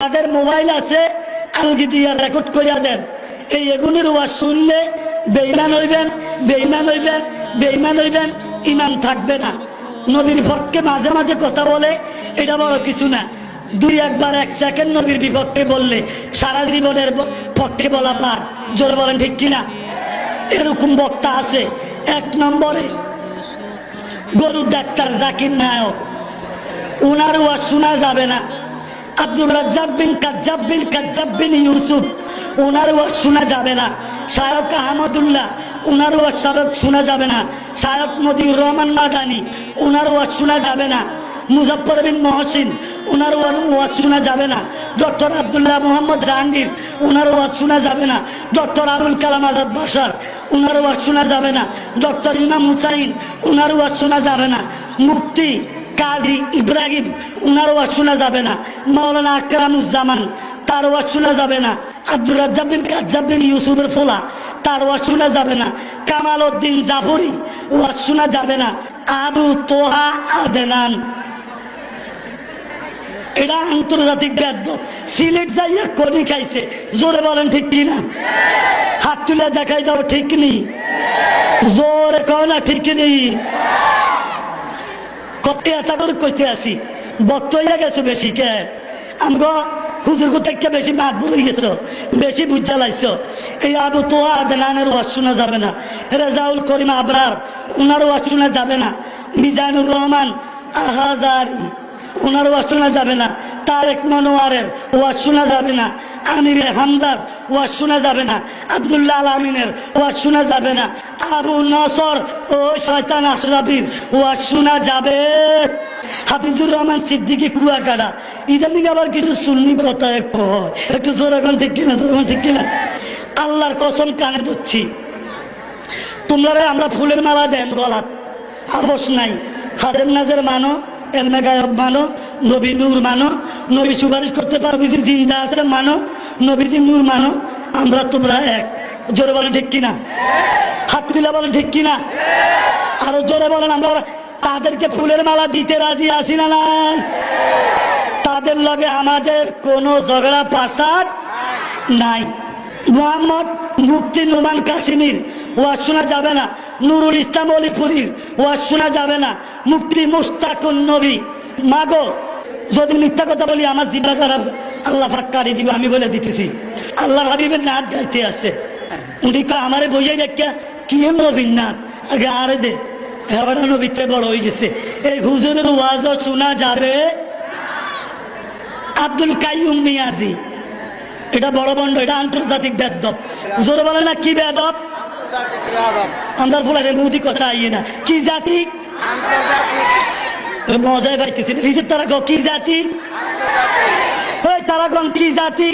তাদের মোবাইল আছে আলগি দিয়া রেকর্ড করিয়া দেন। এই এগুনের ওয়াজ শুনলে বেঈমান হইবেন, বেঈমান হইবেন, বেঈমান হইবেন, ইমান থাকবে না। নবীর পক্ষে মাঝে মাঝে কথা বলে, এটা বড় কিছু না। দুই একবার এক সেকেন্ড নবীর বিপক্ষে বললে সারা জীবনের পক্ষে বলা পার। জোরে বলেন ঠিক কিনা? এরকম বক্তা আছে। এক নম্বরে গরুর ডাক্তার জাকির নায়ক, উনার ওয়াজ শোনা যাবে না। আব্দুর রাজ্জাক বিন ইউসুফ, ওনার ওয়াজ শোনা যাবে না। শায়ক আহমদুল্লাহ, ওনার ওয়াজ শোনা যাবে না। শায়ক মতিউর রহমান মাদানী, ওনার ওয়াজ শোনা যাবে না। মুজফ্ফর বিন মহসিন, ওনার ওয়াজ শোনা যাবে না। ডক্টর আব্দুল্লাহ মোহাম্মদ জাহাঙ্গীর, ওনার ওয়াজ শোনা যাবে না। ডক্টর আবুল কালাম আজাদ বাশার, ওনার ওয়াজ শোনা যাবে না। ডক্টর ইমাম হুসাইন, ওনার ওয়াজ শোনা যাবে না। মুফতি কাজী ইব্রাহিম, ওনার ওয়াজ শোনা যাবে না। মাওলানা আকরামুজ্জামান, তার ওয়াজ শোনা যাবে না। আব্দুর রাজ্জাক বিন ইউসুফের ফোলা, তার ওয়াজ শোনা যাবে না। কামাল উদ্দিন জাফরি, ওয়াজ শোনা যাবে না। আবু তোহা আদনান, এটা আন্তর্জাতিক বেয়াদব। সিলেট যাইয়া কনি খাইছে। জোরে বলেন ঠিক কিনা? হাত তুলে দেখাই দাও ঠিক নেই। জোরে কও না ঠিক নেই। কত এটা করে কইতে আসি, বক্ত হইয়া গেছে বেশি। কে আমগো হুজুর থেকে বেশি মাত বুড়ে গেছো, বেশি বুঝা লাইছ। এই আবু তোহা আদনানের ওয়াজ শোনা যাবে না। রেজাউল করিম আবরার, ওনার ওয়াজ শোনা যাবে না। মিজানুর রহমান আহাজারি, ওনার ওয়াজ শোনা যাবে না। তারেক মনোয়ারের ওয়াজ শোনা যাবে না। আমিরে হামজার ওয়াজ শোনা যাবে না। আব্দুল্লাহ আল আমিনের ওয়াজ শোনা যাবে না। আবু নসর ও শয়তান আশরাফির ওয়াজ শোনা যাবে। হাফিজুর রহমান সিদ্দিকী কুয়াকাটা, ইদানিং আবার কিছু সুন্নি কথা একটু জোর এখন ঠিক কিনা? জোর ঠিক কিনা? আল্লাহর কসম কানে ধরছি, তোমরা আমরা ফুলের মালা দেন গলাত, আপোষ নাই। হাজের নাজের মানো, এলমে গায়ব মানো, নবী নূর মানো, নবী সুপারিশ করতে পারবি যে জিন্দা আছে মানো, নবীজি নূর মানো। আমরা তোমরা এক। জোরে বলেন ঠিক কিনা? হাত তুলে বলেন ঠিক কিনা? আরো জোরে বলেন। আমরা তাদেরকে ফুলের মালা দিতে রাজি আছি না নাই? তাদের লগে আমাদের কোনো ঝগড়া ফাসাদ নাই। মোহাম্মদ মুফতি নুমান কাশিমির ওয়াজ শোনা যাবে না। নুরুল ইসলাম অলিপুরীর ওয়াজ শোনা যাবে না। মুফতি মুশতাকুন নবী, মাগো যদি মিথ্যা কথা বলি আমার জিব্বা খারাপ, আল্লাহ ফাক্কারি দিব, আমি বলে দিতেছি। আল্লাহর হাবিবের নাচ গাইতে আছে, উনি আমারে বইয়ে দেখে কি নবীর নাচ আগে আরে দে, এবার নবীতে বড় হয়ে গেছে। এই হুজুরের ওয়াজও শোনা যাবে। আব্দুল কাইয়ুম নিয়াজি, এটা বড় বন্ড, এটা আন্তর্জাতিক বেদব। জোরে বলে না কি বেদব? আমরা ফুলারে মুদি কথা আইয়ে না। কি জাতি? মজায় পাইতেছি। রিসিভ তারা কি জাতি? তারা কি জাতি?